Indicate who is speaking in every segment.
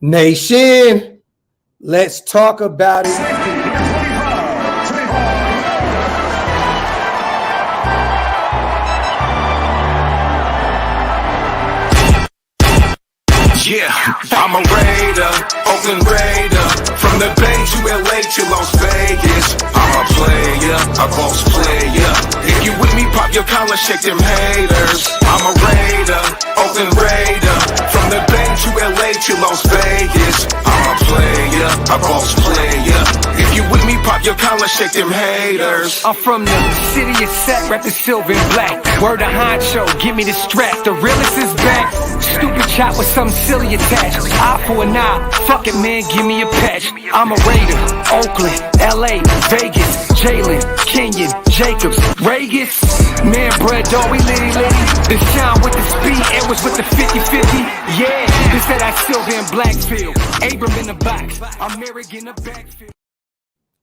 Speaker 1: Nation, let's talk about it.
Speaker 2: Yeah, I'm a Raider, Oakland Raider. From the Bay to LA to Las Vegas. I'm a player, a boss player. If you with me, pop your collar, shake them haters. I'm a Raider, Oakland Raider. From the Bay to LA to Las Vegas. I'm a player, a boss player. If you with me, pop your collar, shake them haters.
Speaker 3: I'm from the city of set, rapping silver and black. Word of honcho, give me the strap. The realest is back. Stupid chop with something silly attached. Eye for an eye, fuck it man, give me a patch. I'm a Raider, Oakland, LA, Vegas, Jalen, Kenyon, Jacobs, Vegas. Man, bread, dog, we litty. The shine with the speed, it was with the 50-50. Yeah, this that silver and black field. Abram in the box, I'm Merrick in the backfield.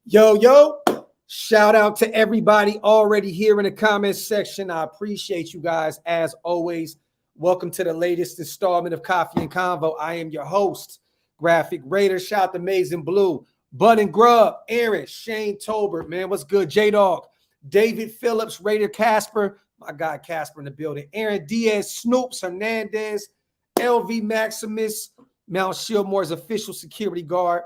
Speaker 1: Yo, shout out to everybody already here in the comments section. I appreciate you guys as always. Welcome to the latest installment of Coffee and Convo. I am your host, Graphk Raider. Shout out to Amazing Blue, Bud and Grub, Aaron, Shane Tolbert, man, what's good? J-Dog, David Phillips, Raider Casper, my guy Casper in the building, Aaron Diaz, Snoops, Hernandez, LV Maximus, Mount Shieldmore's official security guard,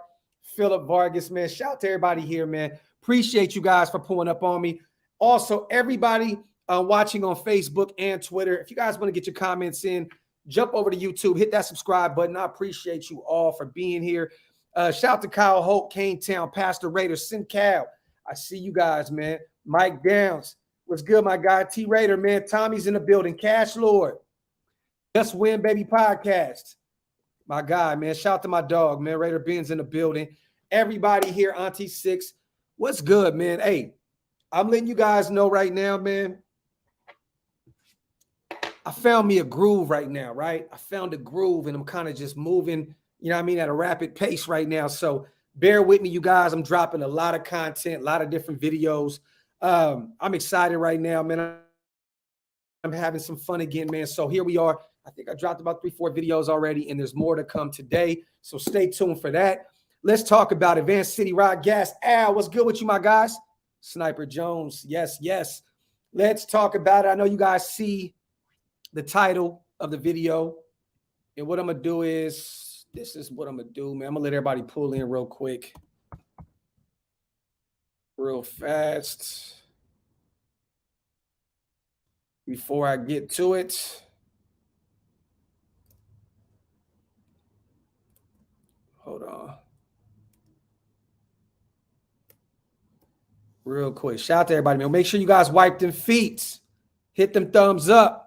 Speaker 1: Philip Vargas, man. Shout out to everybody here, man. Appreciate you guys for pulling up on me. Also, everybody watching on Facebook and Twitter, if you guys want to get your comments in, jump over to YouTube, hit that subscribe button. I appreciate you all for being here. Shout out to Kyle Holt, Cane Town, Pastor Raider, Sin Cal. I see you guys, man. Mike Downs, what's good, my guy? T Raider, man. Tommy's in the building. Cash Lord, Just Win Baby Podcast, my guy, man. Shout out to my dog, man. Raider Ben's in the building. Everybody here, Auntie Six, what's good, man? Hey, I'm letting you guys know right now, man. I found me a groove right now, right? I found a groove and I'm kind of just moving, you know what I mean, at a rapid pace right now. So bear with me, you guys. I'm dropping a lot of content, a lot of different videos. I'm excited right now, man. I'm having some fun again, man. So here we are. I think I dropped about 3-4 videos already, and there's more to come today. So stay tuned for that. Let's talk about Advanced City Rock Gas. Al, what's good with you, my guys? Sniper Jones, yes. Let's talk about it. I know you guys see the title of the video, and what I'm gonna do is, this is what I'm gonna do, man. I'm gonna let everybody pull in real quick, real fast before I get to it. Hold on. Real quick. Shout out to everybody, man. Make sure you guys wipe them feet. Hit them thumbs up.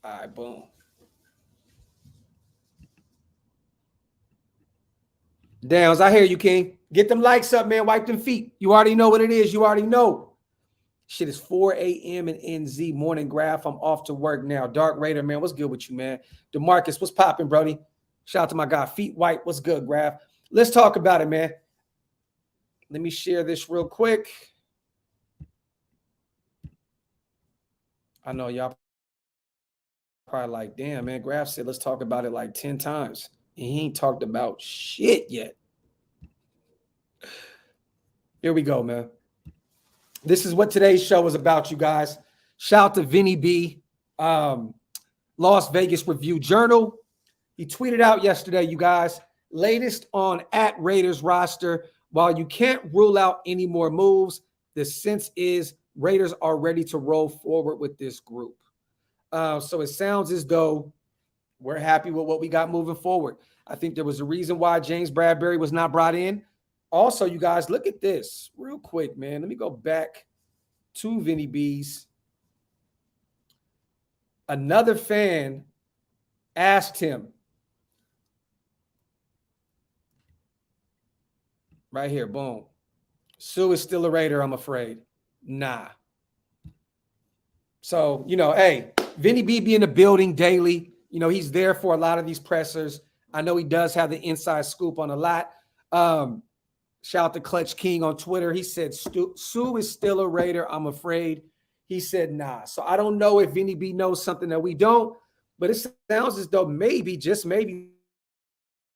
Speaker 1: All right, boom. Downs, I hear you, King. Get them likes up, man. Wipe them feet. You already know what it is. You already know. Shit is 4 a.m. in NZ. Morning Graph. I'm off to work now. Dark Raider, man. What's good with you, man? DeMarcus, what's popping, Brody? Shout out to my guy, Feet White. What's good, Graph? Let's talk about it, man. Let me share this real quick. I know y'all probably like, damn, man, Graph said let's talk about it like 10 times. And he ain't talked about shit yet. Here we go, man. This is what today's show is about, you guys. Shout out to Vinny B, Las Vegas Review Journal. He tweeted out yesterday, you guys, latest on @Raiders roster. While you can't rule out any more moves, the sense is Raiders are ready to roll forward with this group. So it sounds as though we're happy with what we got moving forward. I think there was a reason why James Bradbury was not brought in. Also, you guys, look at this real quick, man. Let me go back to Vinny B's. Another fan asked him, right here, boom. Sue is still a Raider, I'm afraid. Nah. So, you know, hey, Vinny B be in the building daily. You know, he's there for a lot of these pressers. I know he does have the inside scoop on a lot. Shout out to Clutch King on Twitter. He said, Sue is still a Raider, I'm afraid. He He said, nah. So I don't know if Vinny B knows something that we don't, but it sounds as though maybe, just maybe,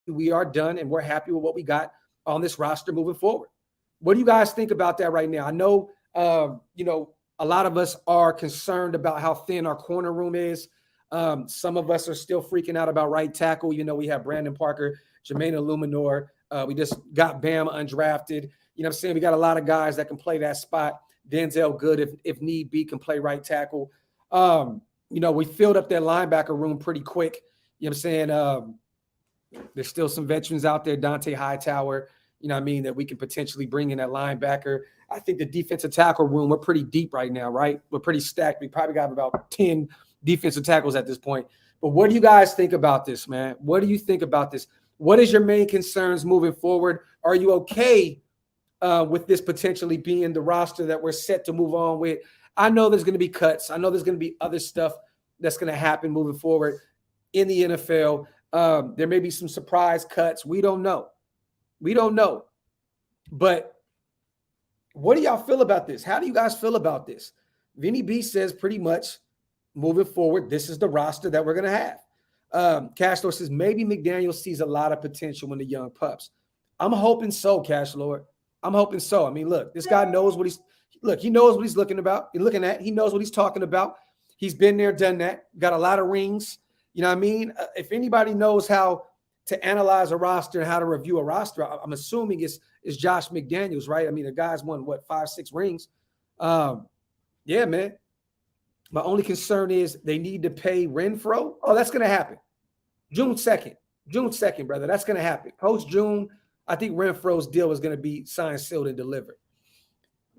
Speaker 1: we are done and we're happy with what we got on this roster moving forward. What do you guys think about that right now? I know, a lot of us are concerned about how thin our corner room is. Some of us are still freaking out about right tackle. We have Brandon Parker, Jermaine Illuminor. We just got Bam undrafted. You know what I'm saying? We got a lot of guys that can play that spot. Denzel Good, if need be, can play right tackle. We filled up that linebacker room pretty quick. You know what I'm saying? There's still some veterans out there, Dante Hightower, that we can potentially bring in at linebacker. I think the defensive tackle room, we're pretty deep right now, right? We're pretty stacked. We probably got about 10 defensive tackles at this point. But what do you guys think about this, man? What do you think about this? What is your main concerns moving forward? Are you okay with this potentially being the roster that we're set to move on with? I know there's going to be cuts. I know there's going to be other stuff that's going to happen moving forward in the NFL. There may be some surprise cuts. We don't know. But what do y'all feel about this? How do you guys feel about this? Vinny B says pretty much moving forward, this is the roster that we're going to have. Cash says maybe McDaniel sees a lot of potential in the young pups. I'm hoping so, Cash Lord. I'm hoping so. I mean, look, this guy knows what he knows what he's looking at. He knows what he's talking about. He's been there, done that, got a lot of rings. You know what I mean? If anybody knows how to analyze a roster and how to review a roster, I'm assuming it's Josh McDaniels, right? I mean, the guy's won, 5-6 rings? Yeah, man. My only concern is they need to pay Renfro. Oh, that's going to happen. June 2nd, brother. That's going to happen. Post-June, I think Renfro's deal is going to be signed, sealed, and delivered.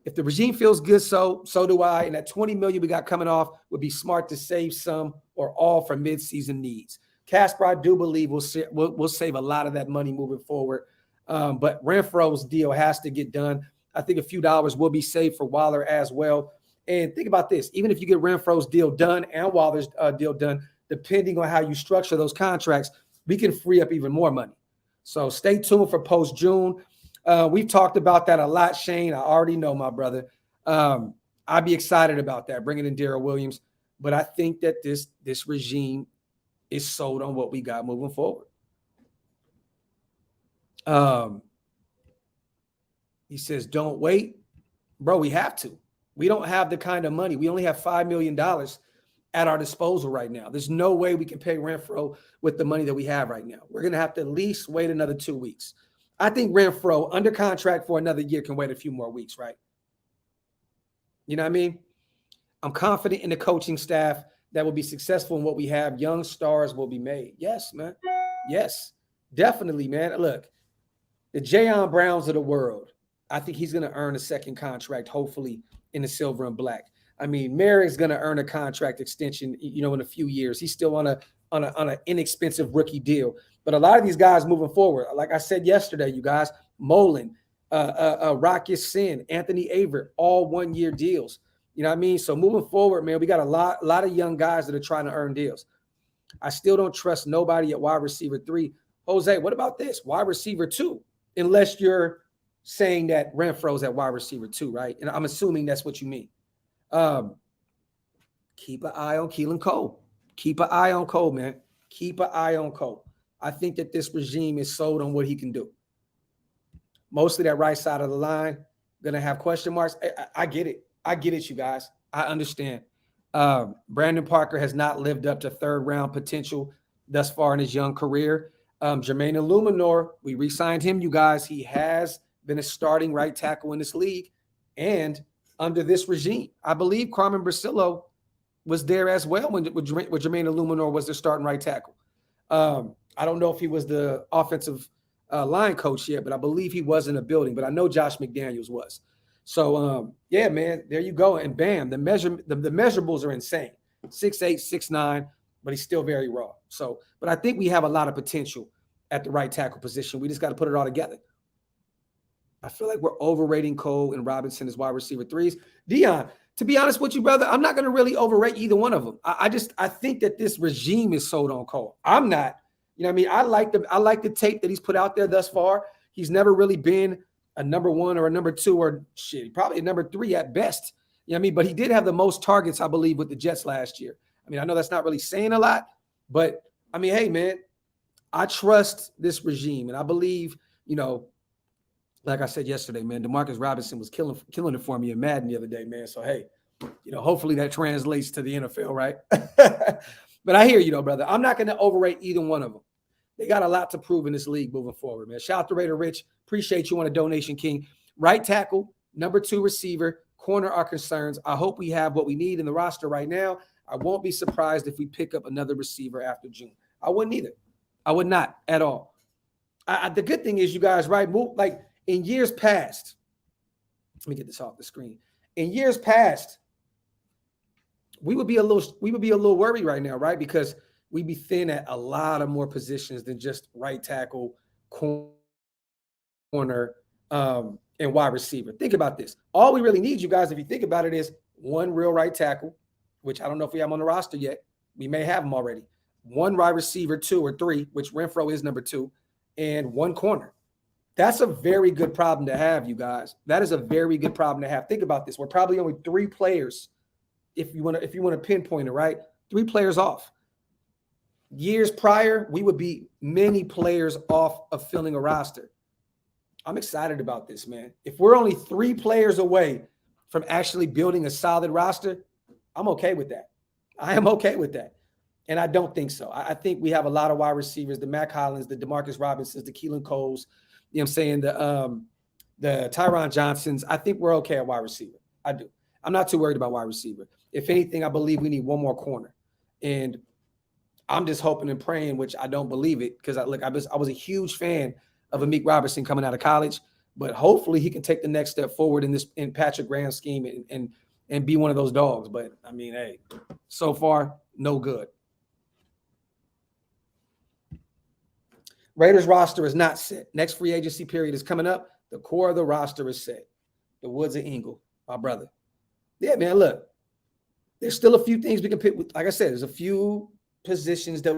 Speaker 1: If the regime feels good, so do I. And that $20 million we got coming off would be smart to save some or all for midseason needs. Casper, I do believe we'll save a lot of that money moving forward. But Renfro's deal has to get done. I think a few dollars will be saved for Waller as well. And think about this. Even if you get Renfro's deal done and Waller's deal done, depending on how you structure those contracts, we can free up even more money. So stay tuned for post-June. We've talked about that a lot, Shane. I already know, my brother. I'd be excited about that, bringing in Darrell Williams. But I think that this regime is sold on what we got moving forward. He says, don't wait. Bro, we have to. We don't have the kind of money. We only have $5 million at our disposal right now. There's no way we can pay Renfro with the money that we have right now. We're going to have to at least wait another 2 weeks. I think Renfro, under contract for another year, can wait a few more weeks, right? You know what I mean? I'm confident in the coaching staff that will be successful in what we have. Young stars will be made. Yes, man. Yes, definitely, man. Look, the Jayon Browns of the world, I think he's going to earn a second contract, hopefully, in the silver and black. I mean, Merrick's going to earn a contract extension, in a few years. He's still on an inexpensive rookie deal. But a lot of these guys moving forward, like I said yesterday, you guys, Mullen, Rocky Sin, Anthony Averett, all 1-year deals. You know what I mean? So moving forward, man, we got a lot of young guys that are trying to earn deals. I still don't trust nobody at wide receiver 3. Jose, what about this? Wide receiver 2, unless you're saying that Renfro's at wide receiver 2, right? And I'm assuming that's what you mean. Keep an eye on Keelan Cole. Keep an eye on Cole, man. Keep an eye on Cole. I think that this regime is sold on what he can do. Mostly that right side of the line, going to have question marks. I get it. I get it, you guys. I understand. Brandon Parker has not lived up to third-round potential thus far in his young career. Jermaine Illuminor, we re-signed him, you guys. He has been a starting right tackle in this league. And under this regime, I believe Carmen Brasillo was there as well when Jermaine Illuminor was the starting right tackle. I don't know if he was the offensive line coach yet, but I believe he was in the building. But I know Josh McDaniels was. So, yeah, man, there you go. And bam, the measurables are insane. 6'8", 6'9", but he's still very raw. So, but I think we have a lot of potential at the right tackle position. We just got to put it all together. I feel like we're overrating Cole and Robinson as wide receiver 3s. Dion, to be honest with you, brother, I'm not going to really overrate either one of them. I think that this regime is sold on Cole. I'm not. You know what I mean? I like the tape that he's put out there thus far. He's never really been a number 1 or a number 2 or probably a number 3 at best. You know what I mean? But he did have the most targets, I believe, with the Jets last year. I mean, I know that's not really saying a lot, but I mean, hey, man, I trust this regime. And I believe, you know, like I said yesterday, man, Demarcus Robinson was killing it for me in Madden the other day, man. So, hey, you know, hopefully that translates to the NFL, right? But I hear you, though, brother. I'm not going to overrate either one of them. They got a lot to prove in this league moving forward, man. Shout out to Raider Rich. Appreciate you on a donation, King. Right tackle, number 2 receiver, corner are concerns. I hope we have what we need in the roster right now. I won't be surprised if we pick up another receiver after June. I wouldn't either. I would not at all. The good thing is, you guys, right? Like in years past, let me get this off the screen. In years past, we would be a little worried right now, right? Because we'd be thin at a lot of more positions than just right tackle, corner, and wide receiver. Think about this. All we really need, you guys, if you think about it, is one real right tackle, which I don't know if we have on the roster yet. We may have them already. One wide receiver, 2 or 3, which Renfro is number 2, and one corner. That's a very good problem to have, you guys. That is a very good problem to have. Think about this. We're probably only 3 players, if you want to pinpoint it, right? 3 players off. Years prior, we would be many players off of filling a roster. I'm excited about this, man. If we're only 3 players away from actually building a solid roster, I'm okay with that. I am okay with that. And I don't think so. I think we have a lot of wide receivers, the Mac Hollins, the Demarcus Robinsons, the Keelan Coles, you know what I'm saying, the Tyron Johnsons. I think we're okay at wide receiver. I do. I'm not too worried about wide receiver. If anything, I believe we need one more corner. And I'm just hoping and praying, which I don't believe it, because I was a huge fan of Amik Robertson coming out of college, but hopefully he can take the next step forward in Patrick Graham's scheme and be one of those dogs. But I mean, hey, so far, no good. Raiders roster is not set. Next free agency period is coming up. The core of the roster is set. The Woods of Ingle, my brother. Yeah, man, look, there's still a few things we can pick. Like I said, there's a few positions that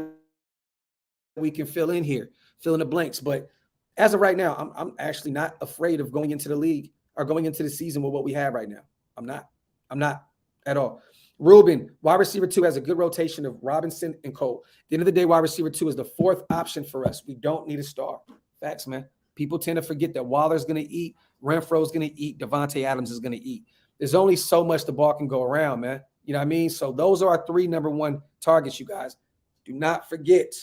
Speaker 1: we can fill in here, fill in the blanks. But as of right now, I'm actually not afraid of going into the league or going into the season with what we have right now. I'm not at all. Ruben, wide receiver 2, has a good rotation of Robinson and Cole. At the end of the day, wide receiver 2 is the 4th option for us. We don't need a star. Facts, man. People tend to forget that Waller's going to eat, Renfro's going to eat, Devontae Adams is going to eat. There's only so much the ball can go around, man. You know what I mean? So those are our 3 number 1 targets, you guys. Do not forget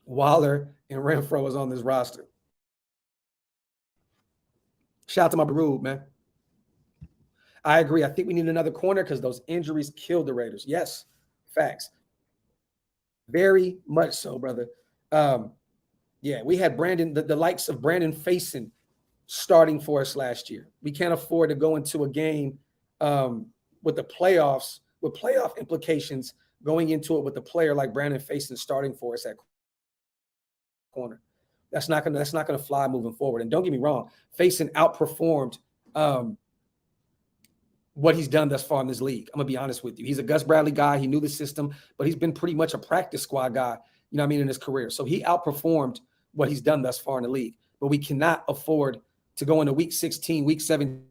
Speaker 1: Waller and Renfro is on this roster. Shout out to my Baru, man. I agree. I think we need another corner because those injuries killed the Raiders. Yes, facts. Very much so, brother. Yeah, we had Brandon, the likes of Brandon Faison starting for us last year. We can't afford to go into a game with the playoffs, with playoff implications, going into it with a player like Brandon Faison starting for us at corner. That's not gonna fly moving forward. And don't get me wrong, Faison outperformed what he's done thus far in this league. I'm gonna be honest with you. He's a Gus Bradley guy. He knew the system, but he's been pretty much a practice squad guy, you know what I mean, in his career. So he outperformed what he's done thus far in the league. But we cannot afford to go into week 16, week 17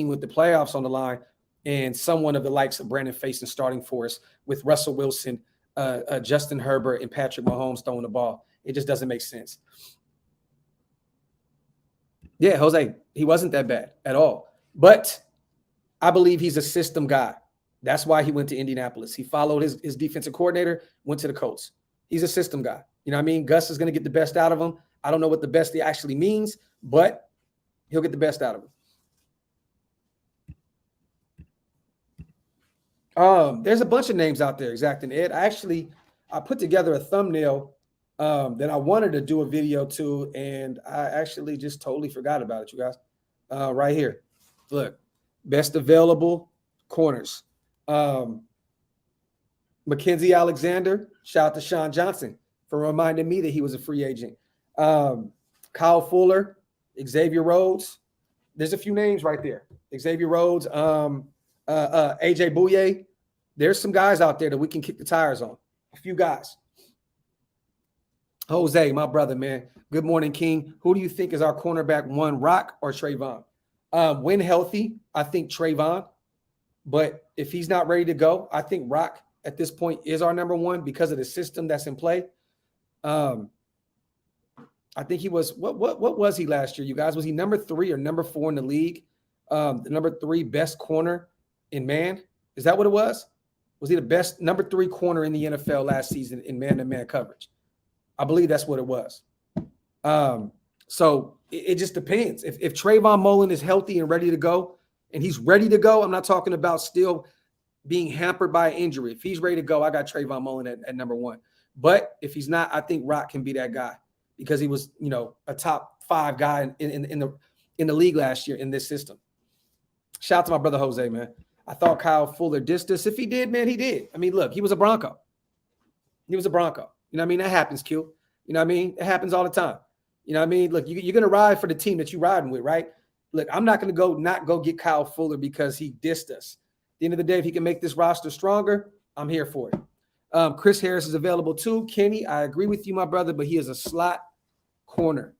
Speaker 1: with the playoffs on the line and someone of the likes of Brandon Faison starting for us with Russell Wilson, Justin Herbert, and Patrick Mahomes throwing the ball. It just doesn't make sense. Yeah, Jose, he wasn't that bad at all. But I believe he's a system guy. That's why he went to Indianapolis. He followed his defensive coordinator, went to the Colts. He's a system guy. You know what I mean? Gus is going to get the best out of him. I don't know what the best actually means, but he'll get the best out of him. There's a bunch of names out there, Exacting Ed. I put together a thumbnail that I wanted to do a video to, and I actually just totally forgot about it, you guys. Right here. Look. Best available corners. Mackenzie Alexander, shout out to Sean Johnson for reminding me that he was a free agent. Kyle Fuller, Xavier Rhodes. There's a few names right there. Xavier Rhodes, AJ Bouye. There's some guys out there that we can kick the tires on. A few guys. Jose, my brother, man. Good morning, King. Who do you think is our cornerback 1, Rock or Trayvon? When healthy, I think Trayvon. But if he's not ready to go, I think Rock at this point is our number one because of the system that's in play. I think he was what was he last year, you guys? Was he number 3 or number 4 in the league? The number 3 best corner in man? Is that what it was? Was he the best number 3 corner in the NFL last season in man-to-man coverage? I believe that's what it was. So it just depends. If Trayvon Mullen is healthy and ready to go, and he's ready to go, I'm not talking about still being hampered by an injury. If he's ready to go, I got Trayvon Mullen at number 1. But if he's not, I think Rock can be that guy because he was, a top 5 guy in the league last year in this system. Shout out to my brother Jose, man. I thought Kyle Fuller dissed us. If he did, man, he did. I mean, look, he was a Bronco. He was a Bronco. You know what I mean? That happens, Q. You know what I mean? It happens all the time. You know what I mean? Look, you're going to ride for the team that you're riding with, right? Look, I'm not going to not go get Kyle Fuller because he dissed us. At the end of the day, if he can make this roster stronger, I'm here for it. Chris Harris is available too. Kenny, I agree with you, my brother, but he is a slot corner.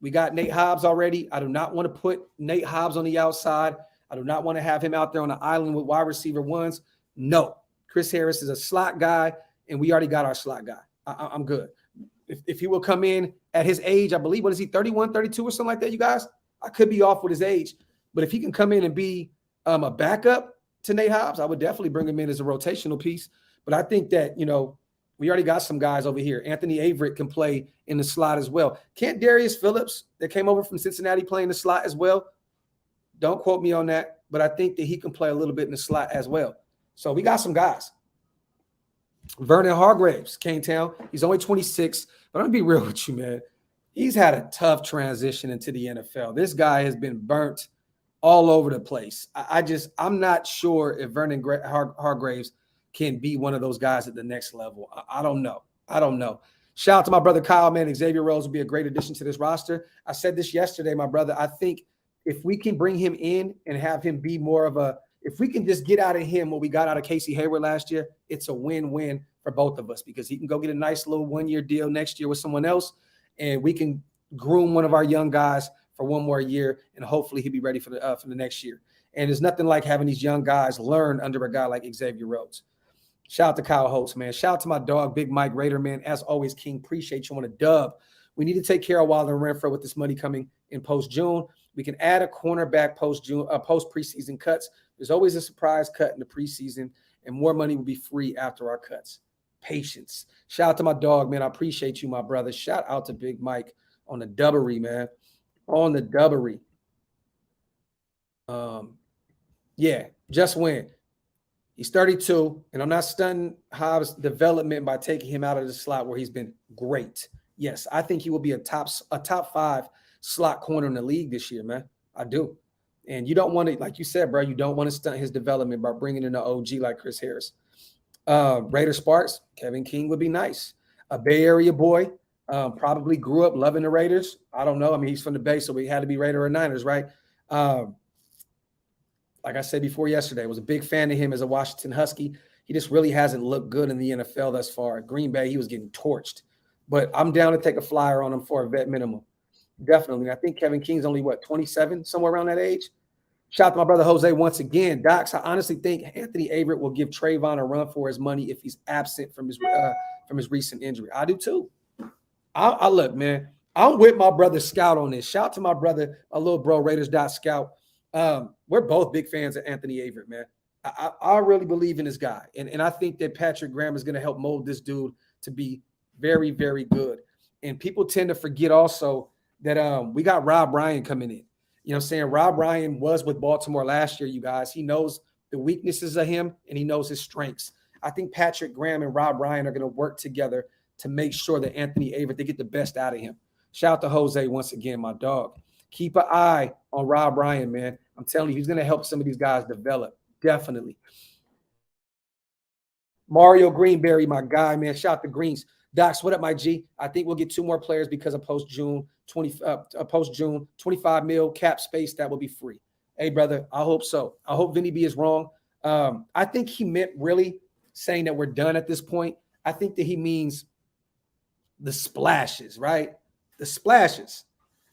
Speaker 1: We got Nate Hobbs already. I do not want to put Nate Hobbs on the outside. I do not want to have him out there on the island with wide receiver ones. No. Chris Harris is a slot guy, and we already got our slot guy. I'm good. If he will come in at his age, I believe, what is he, 31, 32 or something like that, you guys? I could be off with his age. But if he can come in and be a backup to Nate Hobbs, I would definitely bring him in as a rotational piece. But I think that, we already got some guys over here. Anthony Averett can play in the slot as well. Can't Darius Phillips, that came over from Cincinnati, play in the slot as well? Don't quote me on that, but I think that he can play a little bit in the slot as well. So we got some guys. Vernon Hargraves came town. He's only 26, but I'm going to be real with you, man. He's had a tough transition into the NFL. This guy has been burnt all over the place. I'm not sure if Vernon Hargraves can be one of those guys at the next level. I don't know. Shout out to my brother Kyle, man. Xavier Rhodes will be a great addition to this roster. I said this yesterday, my brother. I think if we can bring him in and have him be more of if we can just get out of him what we got out of Casey Hayward last year, it's a win-win for both of us because he can go get a nice little 1-year deal next year with someone else, and we can groom one of our young guys for 1 more year, and hopefully he'll be ready for the next year. And there's nothing like having these young guys learn under a guy like Xavier Rhodes. Shout out to Kyle Holtz, man. Shout out to my dog, Big Mike Raider, man. As always, King, appreciate you on a dub. We need to take care of Wilder and Renfro with this money coming in post-June. We can add a cornerback post-June, post-preseason cuts. There's always a surprise cut in the preseason, and more money will be free after our cuts. Patience. Shout out to my dog, man. I appreciate you, my brother. Shout out to Big Mike on the dubbery, man. On the dubbery. Yeah, just win. He's 32, and I'm not stunning Hobbs' development by taking him out of the slot where he's been great. Yes, I think he will be a top 5 slot corner in the league this year, man. I do. And you don't want to, like you said, bro, you don't want to stunt his development by bringing in an OG like Chris Harris. Raider Sparks, Kevin King would be nice. A Bay Area boy, probably grew up loving the Raiders. I don't know. I mean, he's from the Bay, so he had to be Raider or Niners, right? Like I said before yesterday, I was a big fan of him as a Washington Husky. He just really hasn't looked good in the NFL thus far. At Green Bay, he was getting torched. But I'm down to take a flyer on him for a vet minimum. Definitely. I think Kevin King's only, 27, somewhere around that age? Shout out to my brother Jose once again. Docs, I honestly think Anthony Averett will give Trayvon a run for his money if he's absent from his recent injury. I do too. I look, man, I'm with my brother Scout on this. Shout out to my brother, my little bro, Raiders.Scout. We're both big fans of Anthony Averett, man. I really believe in this guy. And I think that Patrick Graham is going to help mold this dude to be very, very good. And people tend to forget also that we got Rob Ryan coming in. You know what I'm saying? Rob Ryan was with Baltimore last year, you guys. He knows the weaknesses of him, and he knows his strengths. I think Patrick Graham and Rob Ryan are going to work together to make sure that Anthony Averett, they get the best out of him. Shout out to Jose once again, my dog. Keep an eye on Rob Ryan, man. I'm telling you, he's going to help some of these guys develop. Definitely. Mario Greenberry, my guy, man. Shout out to Greens. Docs, what up, my G? I think we'll get 2 more players because of post-June 25 mil cap space. That will be free. Hey, brother, I hope so. I hope Vinny B is wrong. I think he meant really saying that we're done at this point. I think that he means the splashes, right? The splashes.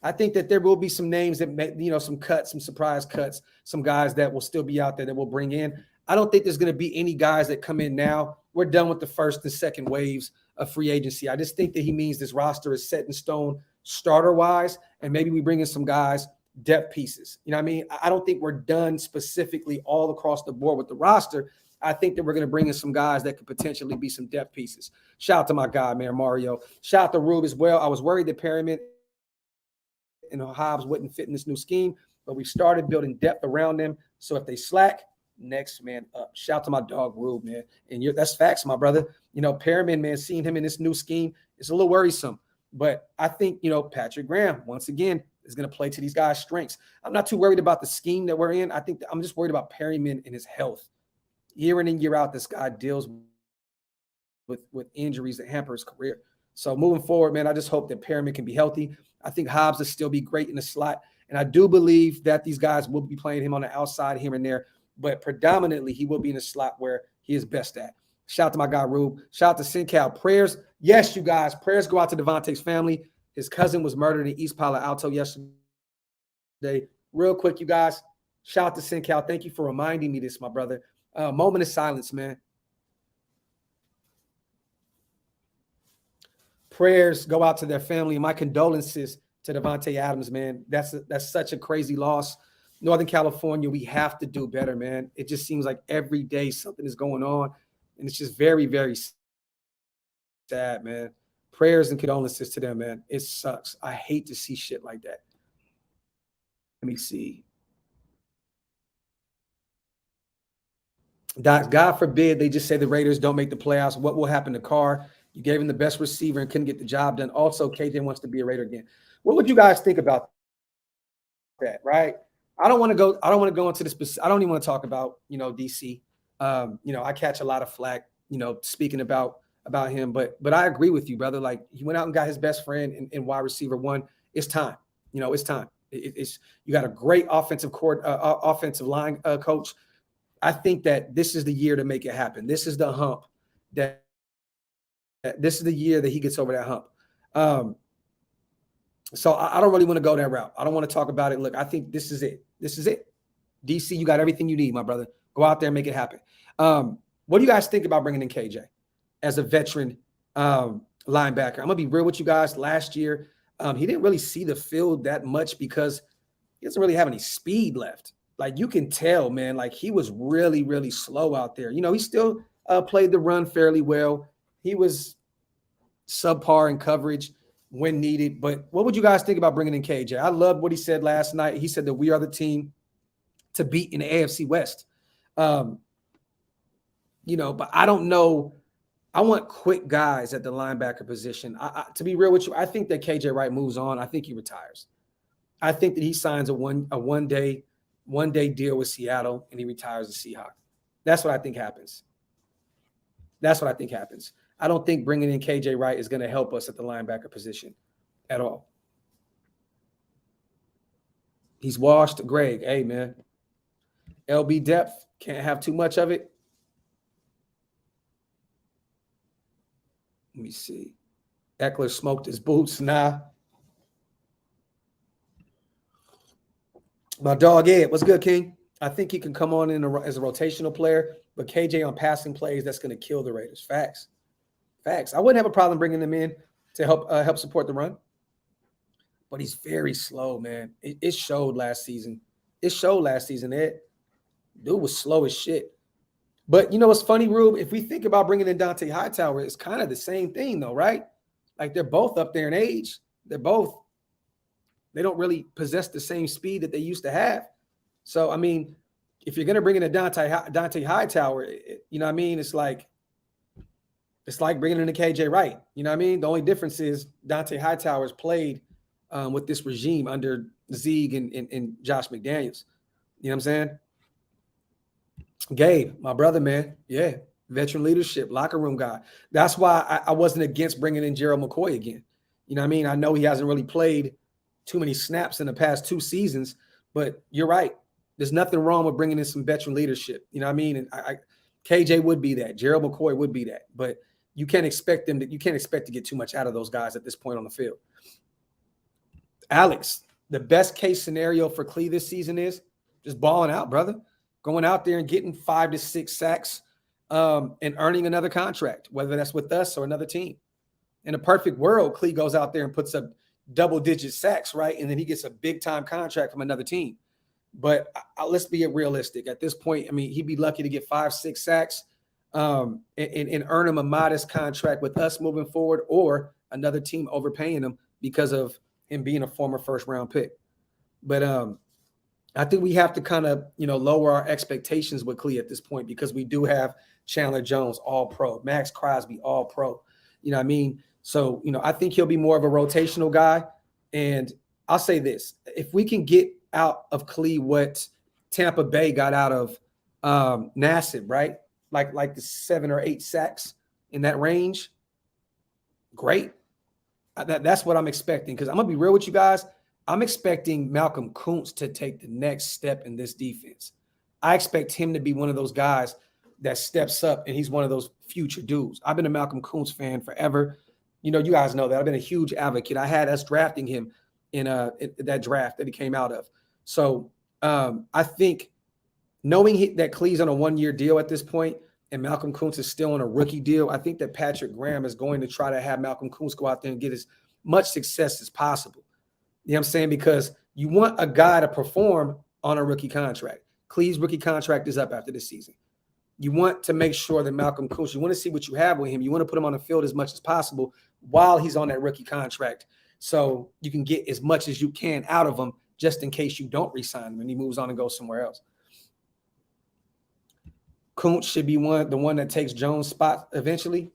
Speaker 1: I think that there will be some names that may, some cuts, some surprise cuts, some guys that will still be out there that we'll bring in. I don't think there's going to be any guys that come in now. We're done with the first and second waves of free agency. I just think that he means this roster is set in stone starter-wise, and maybe we bring in some guys, depth pieces. You know what I mean? I don't think we're done specifically all across the board with the roster. I think that we're going to bring in some guys that could potentially be some depth pieces. Shout out to my guy, man, Mario. Shout out to Rube as well. I was worried that Perryman and Hobbs wouldn't fit in this new scheme, but we started building depth around them. So if they slack, next man up. Shout out to my dog Rube, man. And that's facts, my brother. Perryman, man, seeing him in this new scheme is a little worrisome. But I think, Patrick Graham, once again, is going to play to these guys' strengths. I'm not too worried about the scheme that we're in. I think I'm just worried about Perryman and his health. Year in and year out, this guy deals with injuries that hamper his career. So moving forward, man, I just hope that Perryman can be healthy. I think Hobbs will still be great in the slot. And I do believe that these guys will be playing him on the outside here and there. But predominantly, he will be in the slot where he is best at. Shout out to my guy, Rube. Shout out to SinCal. Prayers. Yes, you guys. Prayers go out to Devontae's family. His cousin was murdered in East Palo Alto yesterday. Real quick, you guys. Shout out to SinCal. Thank you for reminding me this, my brother. Moment of silence, man. Prayers go out to their family. My condolences to Devontae Adams, man. That's such a crazy loss. Northern California, we have to do better, man. It just seems like every day something is going on, and it's just very, very sad, man. Prayers and condolences to them, man. It sucks. I hate to see shit like that. Let me see. God forbid they just say the Raiders don't make the playoffs. What will happen to Carr? You gave him the best receiver and couldn't get the job done. Also, KJ wants to be a Raider again. What would you guys think about that, right? I don't want to go into this. I don't even want to talk about, DC. I catch a lot of flack, speaking about him, but I agree with you, brother. Like, he went out and got his best friend in wide receiver one. It's time. It's time. It's you got a great offensive line coach. I think that this is the year to make it happen. This is the hump this is the year that he gets over that hump. So I don't really want to go that route. I don't want to talk about it. Look, I think this is it. This is it. DC, you got everything you need, my brother. Go out there and make it happen. What do you guys think about bringing in KJ as a veteran linebacker? I'm going to be real with you guys. Last year, he didn't really see the field that much because he doesn't really have any speed left. Like, you can tell, man, like, he was really, really slow out there. He still played the run fairly well. He was subpar in coverage when needed. But what would you guys think about bringing in KJ? I loved what he said last night. He said that we are the team to beat in the AFC West. But I don't know. I want quick guys at the linebacker position. To be real with you, I think that KJ Wright moves on. I think he retires. I think that he signs a one-day deal with Seattle and he retires the Seahawk. That's what I think happens. I don't think bringing in KJ Wright is going to help us at the linebacker position at all. He's washed. Greg, hey, man. LB depth, can't have too much of it. Let me see. Eckler smoked his boots. Nah. My dog Ed, what's good, King? I think he can come on in as a rotational player, but KJ on passing plays, that's going to kill the Raiders. Facts. I wouldn't have a problem bringing him in to help support the run, but he's very slow, man. It showed last season. Ed. Dude was slow as shit. But what's funny, Rube? If we think about bringing in Dante Hightower, it's kind of the same thing, though, right? Like, they're both up there in age. They don't really possess the same speed that they used to have. So, I mean, if you're going to bring in a Dante Hightower, it's like bringing in a KJ Wright. You know what I mean? The only difference is Dante Hightower's played with this regime under Zeig and Josh McDaniels. You know what I'm saying? Gabe, my brother, man. Yeah, veteran leadership, locker room guy. That's why I wasn't against bringing in Gerald McCoy again. You know what I mean? I know he hasn't really played too many snaps in the past 2 seasons, but you're right. There's nothing wrong with bringing in some veteran leadership. You know what I mean? And KJ would be that. Gerald McCoy would be that. But you can't expect to get too much out of those guys at this point on the field. Alex, the best case scenario for Clee this season is just balling out, brother. Going out there and getting 5 to 6 sacks and earning another contract, whether that's with us or another team. In a perfect world, Clee goes out there and puts up double-digit sacks, right? And then he gets a big-time contract from another team. But let's be realistic. At this point, I mean, he'd be lucky to get 5, 6 sacks and earn him a modest contract with us moving forward, or another team overpaying him because of him being a former first-round pick. But I think we have to kind of, lower our expectations with Clee at this point, because we do have Chandler Jones, all-pro, Max Crosby, all-pro. You know what I mean? So, I think he'll be more of a rotational guy. And I'll say this: if we can get out of Clee what Tampa Bay got out of Nassib, right? Like the 7 or 8 sacks in that range, great. That's what I'm expecting, because I'm going to be real with you guys. I'm expecting Malcolm Kuntz to take the next step in this defense. I expect him to be one of those guys that steps up, and he's one of those future dudes. I've been a Malcolm Kuntz fan forever. You guys know that. I've been a huge advocate. I had us drafting him in that draft that he came out of. So I think knowing that Clee's on a 1-year deal at this point and Malcolm Kuntz is still on a rookie deal, I think that Patrick Graham is going to try to have Malcolm Kuntz go out there and get as much success as possible. You know what I'm saying? Because you want a guy to perform on a rookie contract. Clee's rookie contract is up after this season. You want to make sure that Malcolm Kuntz, you want to see what you have with him. You want to put him on the field as much as possible while he's on that rookie contract, so you can get as much as you can out of him, just in case you don't re-sign him and he moves on and goes somewhere else. Kuntz should be the one that takes Jones' spot eventually.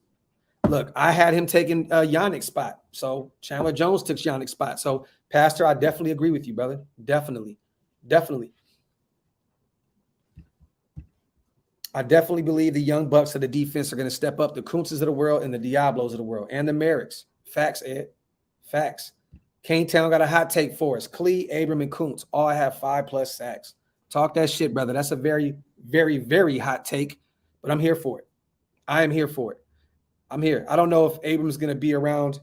Speaker 1: Look, I had him taking Yannick's spot. So Chandler Jones took Yannick's spot. So, Pastor, I definitely agree with you, brother. Definitely. I definitely believe the young bucks of the defense are going to step up, the Kuntzes of the world and the Diablos of the world, and the Merricks. Facts, Ed. Facts. Kane Town got a hot take for us. Clee, Abram, and Kuntz all have 5+ sacks. Talk that shit, brother. That's a very, very, very hot take, but I'm here for it. I am here for it. I'm here. I don't know if Abram's going to be around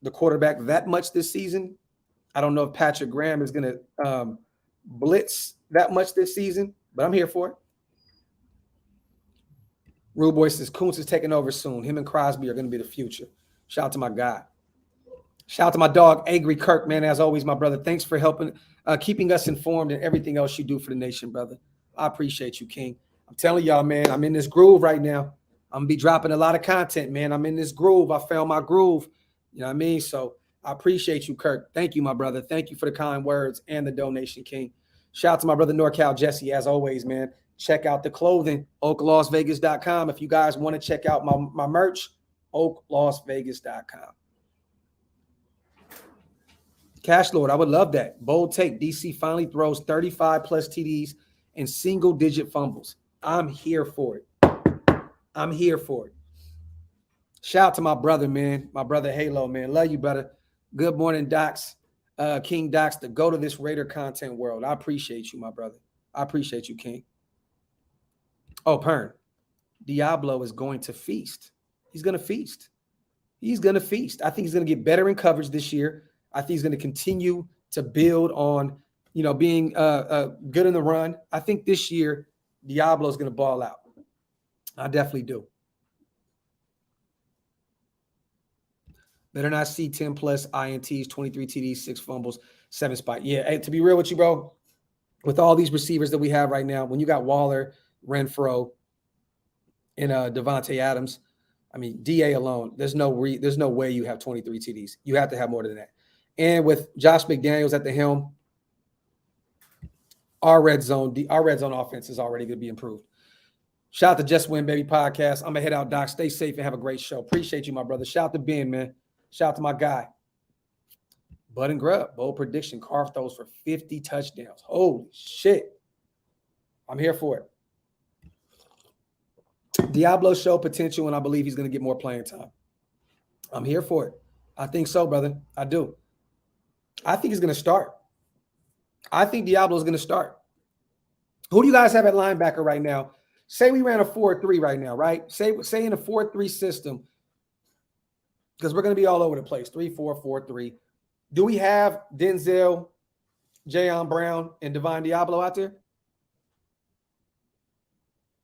Speaker 1: the quarterback that much this season. I don't know if Patrick Graham is going to blitz that much this season, but I'm here for it. Rude Boy says Kuntz is taking over soon. Him and Crosby are going to be the future. Shout out to my guy. Shout out to my dog, Angry Kirk, man. As always, my brother. Thanks for helping, keeping us informed and everything else you do for the nation, brother. I appreciate you, King. I'm telling y'all, man, I'm in this groove right now. I'm going to be dropping a lot of content, man. I'm in this groove. I found my groove. You know what I mean? So I appreciate you, Kirk. Thank you, my brother. Thank you for the kind words and the donation, King. Shout out to my brother, NorCal Jesse, as always, man. Check out the clothing, Oaklosvegas.com. If you guys want to check out my merch, Oaklosvegas.com. Cash Lord, I would love that. Bold take. DC finally throws 35+ TDs and single-digit fumbles. I'm here for it. I'm here for it. Shout out to my brother, man. My brother Halo, man. Love you, brother. Good morning, Docs. King Docs, to go to this Raider content world. I appreciate you, my brother. I appreciate you, King. Oh, Pern. Diablo is going to feast. He's going to feast. He's going to feast. I think he's going to get better in coverage this year. I think he's going to continue to build on, being good in the run. I think this year Diablo is going to ball out. I definitely do. Better not see 10+ INTs, 23 TDs, 6 fumbles, 7 spot. Yeah, hey, to be real with you, bro, with all these receivers that we have right now, when you got Waller, Renfro, and Devontae Adams, I mean, DA alone, there's no way you have 23 TDs. You have to have more than that. And with Josh McDaniels at the helm, our red zone offense is already going to be improved. Shout out to Just Win Baby Podcast. I'm going to head out, Doc. Stay safe and have a great show. Appreciate you, my brother. Shout out to Ben, man. Shout out to my guy. Bud and Grub. Bold prediction. Carr throws for 50 touchdowns. Holy shit. I'm here for it. Diablo showed potential, and I believe he's going to get more playing time. I'm here for it. I think so, brother. I do. I think he's going to start. I think Diablo is going to start. Who do you guys have at linebacker right now? Say we ran a 4-3 right now, right? Say in a 4-3 system, because we're going to be all over the place. 3-4, 4-3. Do we have Denzel, Jayon Brown, and Divine Diablo out there?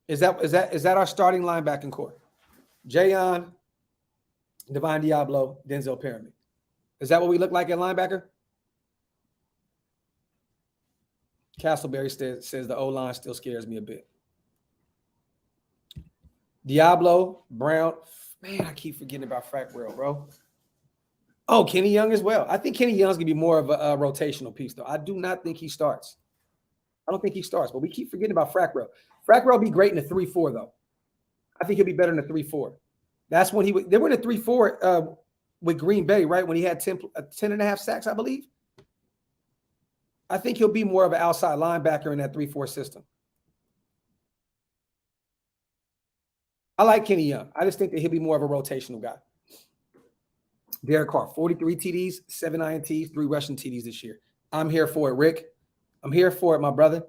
Speaker 1: Is that our starting linebacking core? Jayon, Divine Diablo, Denzel Perryman. Is that what we look like at linebacker? Castleberry says the O-line still scares me a bit. Diablo, Brown. Man, I keep forgetting about Frack World, bro. Oh, Kenny Young as well. I think Kenny Young's going to be more of a rotational piece, though. I do not think he starts. I don't think he starts, but we keep forgetting about Frack World. Frack World will be great in the 3-4, though. I think he'll be better in the 3-4. That's when they were in the 3-4 with Green Bay, right? When he had 10 and a half sacks, I believe. I think he'll be more of an outside linebacker in that 3-4 system. I like Kenny Young. I just think that he'll be more of a rotational guy. Derek Carr, 43 TDs, 7 INTs, 3 rushing TDs this year. I'm here for it, Rick. I'm here for it, my brother.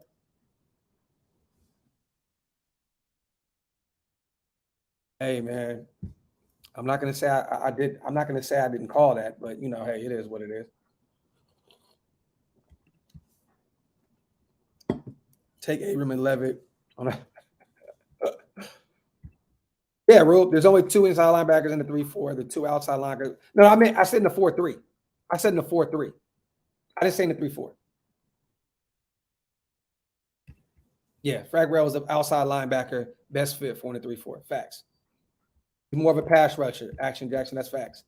Speaker 1: Hey, man. I'm not going to say I did. I'm not going to say I didn't call that, but, you know, hey, it is what it is. Take Abram and Levitt on a yeah, Rube. There's only 2 inside linebackers in the 3-4, the 2 outside linebackers. No, I said in the 4-3. I said in the 4-3. I didn't say in the 3-4. Yeah, Fragwell was an outside linebacker, best fit for in the 3-4. Facts. He's more of a pass rusher. Action Jackson, that's facts.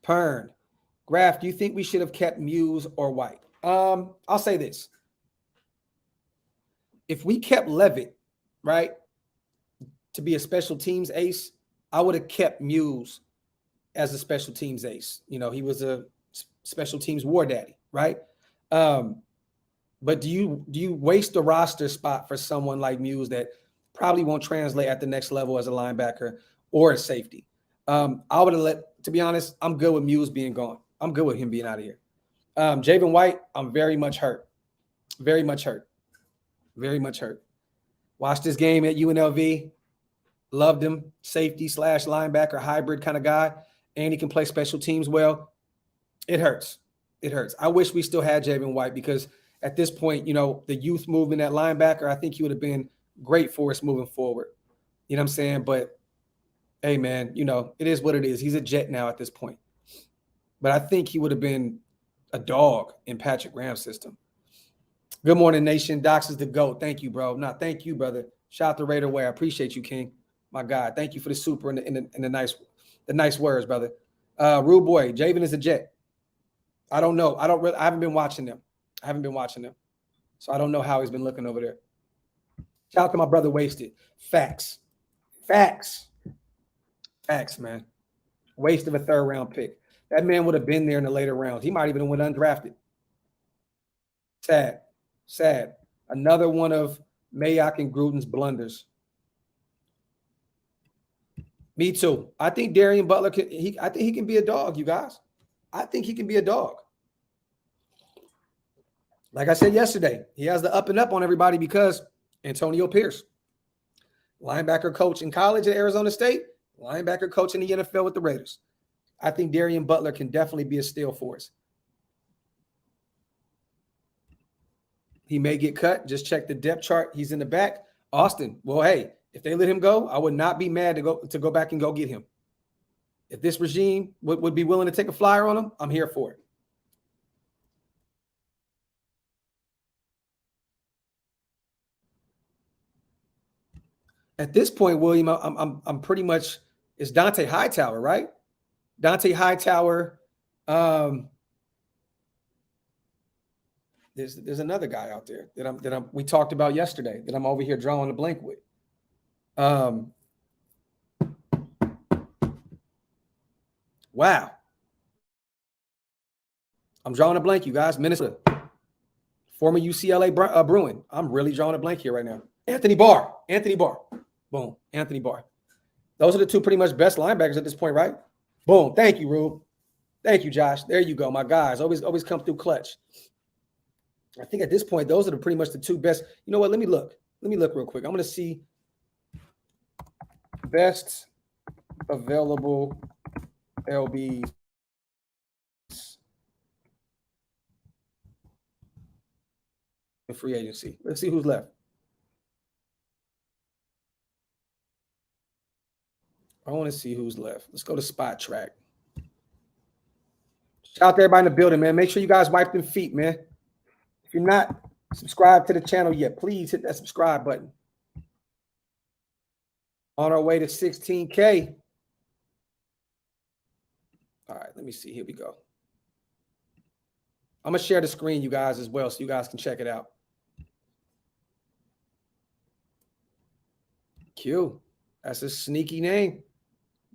Speaker 1: Pern. Graphk, do you think we should have kept Muse or White? I'll say this. If we kept Levitt, right, to be a special teams ace, I would have kept Muse as a special teams ace. You know, he was a special teams war daddy, right? But do you waste the roster spot for someone like Muse that probably won't translate at the next level as a linebacker or a safety? I would have to be honest, I'm good with Muse being gone. I'm good with him being out of here. Javen White, I'm very much hurt. Very much hurt. Very much hurt. Watched this game at UNLV. Loved him. Safety / linebacker hybrid kind of guy. And he can play special teams well. It hurts. It hurts. I wish we still had Javen White because at this point, you know, the youth movement at linebacker, I think he would have been great for us moving forward. You know what I'm saying? But, hey, man, you know, it is what it is. He's a Jet now at this point. But I think he would have been a dog in Patrick Graham's system. Good morning, nation. Docs is the GOAT. Thank you, bro. No, thank you, brother. Shout out to Raider Way. I appreciate you, King. My God. Thank you for the super and the nice words, brother. Rude boy, Javen is a Jet. I don't know. I haven't been watching them. So I don't know how he's been looking over there. Shout out to my brother Wasted. Facts, man. Waste of a 3rd round pick. That man would have been there in the later rounds. He might even have went undrafted. Sad. Another one of Mayock and Gruden's blunders. Me too. I think Darian Butler I think he can be a dog, you guys. I think he can be a dog. Like I said yesterday, he has the up and up on everybody because Antonio Pierce, linebacker coach in college at Arizona State, linebacker coach in the NFL with the Raiders. I think Darian Butler can definitely be a steal for us. He may get cut. Just check the depth chart. He's in the back. Austin, well, hey, if they let him go, I would not be mad to go back and go get him. If this regime would be willing to take a flyer on him, I'm here for it. At this point, William, I'm pretty much it's Dante Hightower, right? Dante Hightower. There's another guy out there that we talked about yesterday that I'm over here drawing a blank with. Wow. I'm drawing a blank, you guys. Minnesota. Former UCLA Bruin. I'm really drawing a blank here right now. Anthony Barr. Boom. Anthony Barr. Those are the 2 pretty much best linebackers at this point, right? Boom. Thank you, Rube. Thank you, Josh. There you go. My guys always come through clutch. I think at this point, those are pretty much the 2 best. You know what? Let me look real quick. I'm going to see best available LBs. In free agency. Let's see who's left. I want to see who's left. Let's go to Spot Track. Shout out to everybody in the building, man. Make sure you guys wipe them feet, man. If you're not subscribed to the channel yet, please hit that subscribe button. On our way to 16K. All right, let me see. Here we go. I'm going to share the screen, you guys, as well, so you guys can check it out. Q. That's a sneaky name.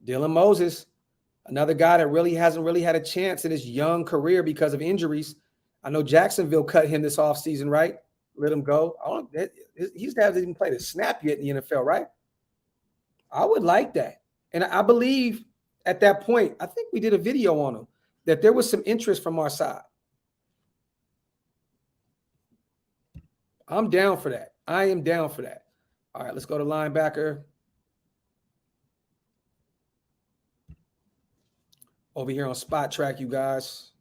Speaker 1: Dylan Moses. Another guy that really hasn't had a chance in his young career because of injuries. I know Jacksonville cut him this offseason, right? Let him go. He hasn't even played a snap yet in the NFL, right? I would like that. And I believe at that point, I think we did a video on him, that there was some interest from our side. I'm down for that. I am down for that. All right, let's go to linebacker. Over here on Spot Track, you guys.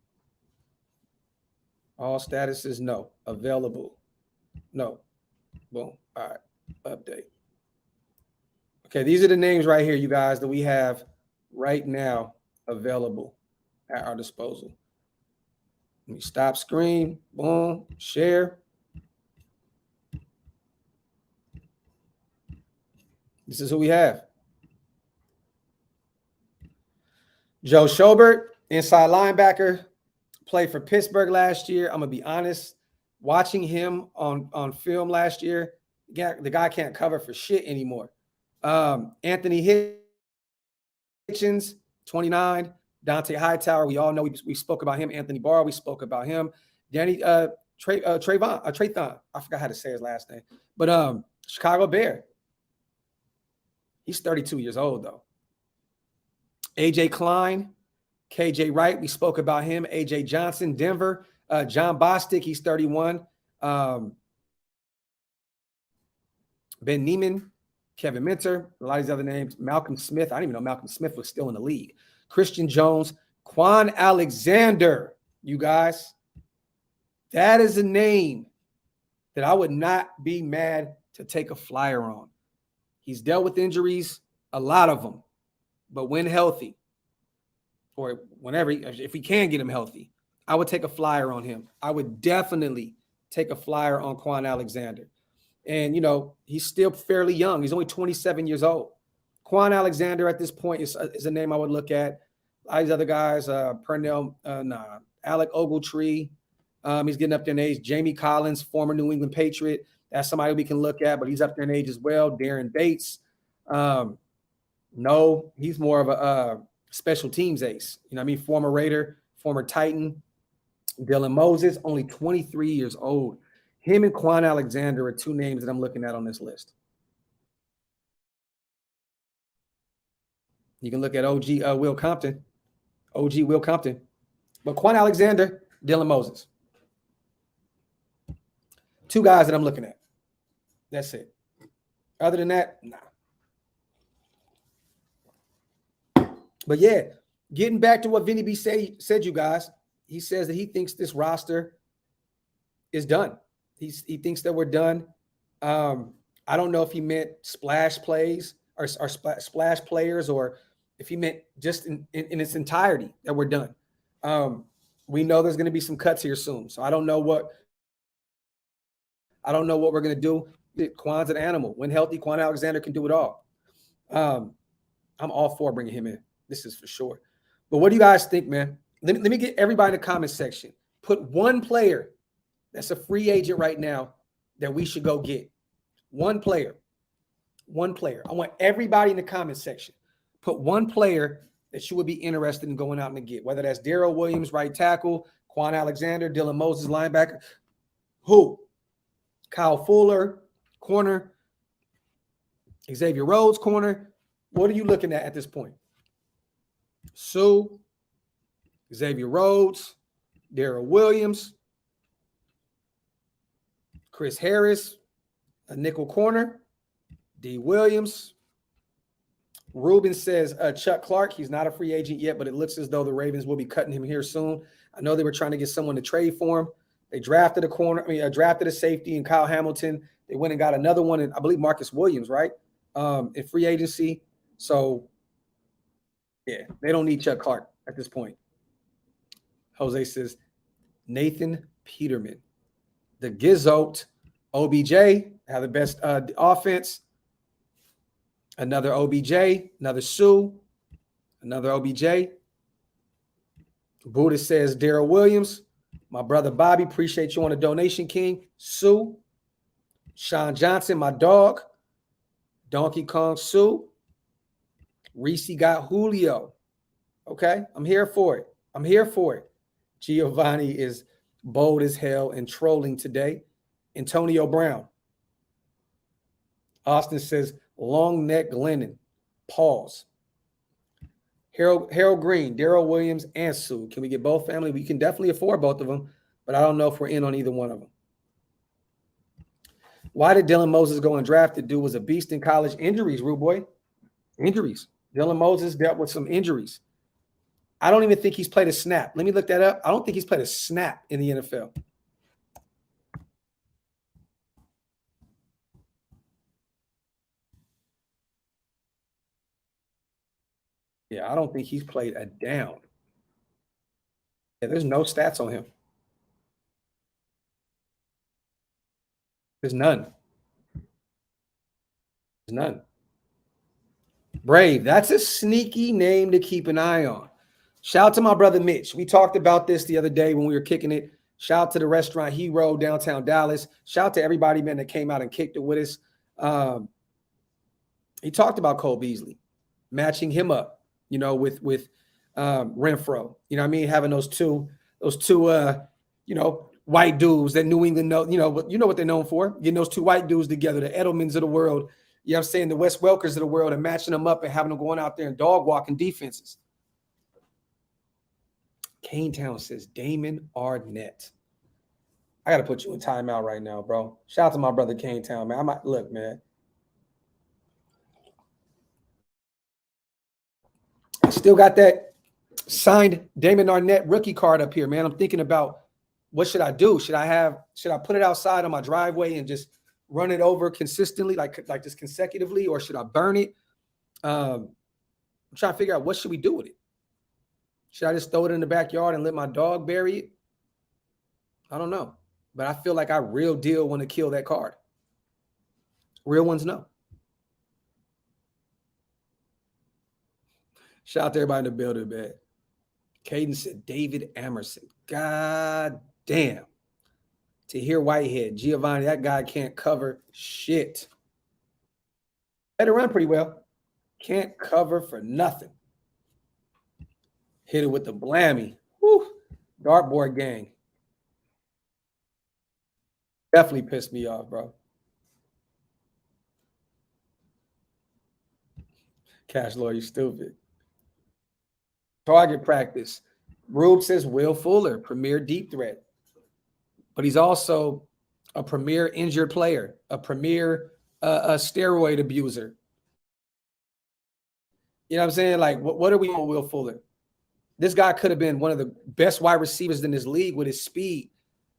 Speaker 1: All statuses, no. Available, no. Boom. All right, update. Okay, these are the names right here, you guys, that we have right now available at our disposal. Let me stop screen. Boom. Share. This is who we have. Joe Schobert, inside linebacker, played for Pittsburgh last year. I'm going to be honest. Watching him on film last year, the guy can't cover for shit anymore. Anthony Hitchens, 29. Dante Hightower, we all know we spoke about him. Anthony Barr, we spoke about him. Danny Trayvon, I forgot how to say his last name. But Chicago Bear. He's 32 years old, though. AJ Klein, KJ Wright, we spoke about him. AJ Johnson, Denver. John Bostic, he's 31. Ben Neiman, Kevin Minter, a lot of these other names. Malcolm Smith. I didn't even know Malcolm Smith was still in the league. Christian Jones, Quan Alexander, you guys. That is a name that I would not be mad to take a flyer on. He's dealt with injuries, a lot of them. But when healthy, or whenever, if we can get him healthy, I would take a flyer on him. I would definitely take a flyer on Quan Alexander. And, you know, he's still fairly young. He's only 27 years old. Quan Alexander at this point is a name I would look at. All these other guys, Alec Ogletree, he's getting up there in age. Jamie Collins, former New England Patriot. That's somebody we can look at, but he's up there in age as well. Darren Bates. No, he's more of a special teams ace. You know what I mean? Former Raider, former Titan. Dylan Moses, only 23 years old. Him and Quan Alexander are two names that I'm looking at on this list. You can look at OG Will Compton. But Quan Alexander, Dylan Moses. Two guys that I'm looking at. That's it. Other than that, nah. But yeah, getting back to what Vinny B said, you guys, he says that he thinks this roster is done. He thinks that we're done. I don't know if he meant splash plays or splash players, or if he meant just in its entirety that we're done. We know there's going to be some cuts here soon, so I don't know what we're going to do. Quan's an animal. When healthy, Quan Alexander can do it all. I'm all for bringing him in. This is for sure. But what do you guys think, man? Let me get everybody in the comment section. Put one player that's a free agent right now that we should go get. One player. I want everybody in the comment section. Put one player that you would be interested in going out and get, whether that's Darrell Williams, right tackle, Quan Alexander, Dylan Moses, linebacker. Who? Kyle Fuller, corner. Xavier Rhodes, corner. What are you looking at this point? Sue, Xavier Rhodes, Darrell Williams, Chris Harris, a nickel corner, D. Williams, Ruben says Chuck Clark, he's not a free agent yet, but it looks as though the Ravens will be cutting him here soon. I know they were trying to get someone to trade for him. They drafted drafted a safety in Kyle Hamilton. They went and got another one, and I believe Marcus Williams, right? In free agency. So, yeah, they don't need Chuck Clark at this point. Jose says Nathan Peterman, the Gizote, OBJ have the best offense. Another OBJ, another Sue, another OBJ. Buddha says Darrell Williams. My brother Bobby, appreciate you on the donation, King. Sue. Sean Johnson, my dog. Donkey Kong Sue. Reese got Julio. Okay, I'm here for it. I'm here for it. Giovanni is bold as hell and trolling today. Antonio Brown. Austin says long neck Glennon. Pause. Harold Green, Darrell Williams, and Sue. Can we get both family? We can definitely afford both of them, but I don't know if we're in on either one of them. Why did Dylan Moses go undrafted? Dude was a beast in college. Injuries, rude boy. Injuries. Dylan Moses dealt with some injuries. I don't even think he's played a snap. Let me look that up. I don't think he's played a snap in the NFL. Yeah, I don't think he's played a down. Yeah, there's no stats on him. There's none. There's none. Brave, that's a sneaky name to keep an eye on. Shout out to my brother Mitch. We talked about this the other day when we were kicking it. Shout out to the Restaurant Hero, downtown Dallas. Shout out to everybody, man, that came out and kicked it with us. He talked about Cole Beasley, matching him up, you know, with Renfro. You know what I mean? Having those two, you know, white dudes that New England know, you know what they're known for. Getting those two white dudes together, the Edelmans of the world, you know what I'm saying, the Wes Welkers of the world, and matching them up and having them going out there and dog walking defenses. Kane Town says Damon Arnett. I got to put you in timeout right now, bro. Shout out to my brother Kane Town, man. Look, man. I still got that signed Damon Arnett rookie card up here, man. I'm thinking about what should I do? Should I put it outside on my driveway and just run it over consistently, like just consecutively, or should I burn it? I'm trying to figure out what should we do with it. Should I just throw it in the backyard and let my dog bury it? I don't know. But I feel like I real deal want to kill that card. Real ones know. Shout out to everybody in the building, man. Caden said David Amerson. God damn. Tahir Whitehead. Giovanni, that guy can't cover shit. Had to run pretty well. Can't cover for nothing. Hit it with the blammy. Woo. Dartboard gang. Definitely pissed me off, bro. Cash Lord, you stupid. Target practice. Rube says Will Fuller, premier deep threat. But he's also a premier injured player, a premier steroid abuser. You know what I'm saying? Like, what are we on Will Fuller? This guy could have been one of the best wide receivers in this league with his speed.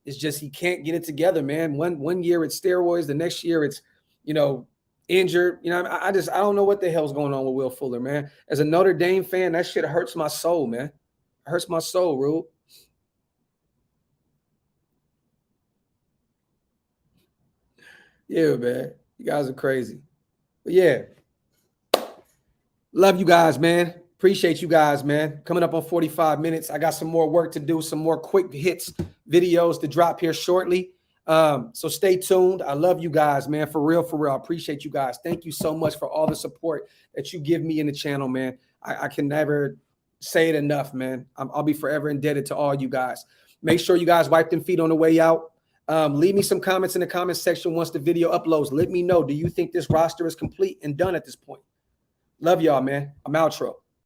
Speaker 1: It's just he can't get it together, man. One year it's steroids, the next year it's, you know, injured. You know, I don't know what the hell's going on with Will Fuller, man. As a Notre Dame fan, that shit hurts my soul, man. It hurts my soul, Rube. Yeah, man. You guys are crazy. But yeah. Love you guys, man. Appreciate you guys, man. Coming up on 45 minutes. I got some more work to do, some more quick hits videos to drop here shortly. So stay tuned. I love you guys, man. For real, for real. I appreciate you guys. Thank you so much for all the support that you give me in the channel, man. I can never say it enough, man. I'll be forever indebted to all you guys. Make sure you guys wipe them feet on the way out. Leave me some comments in the comments section once the video uploads. Let me know, do you think this roster is complete and done at this point? Love y'all, man. I'm outro.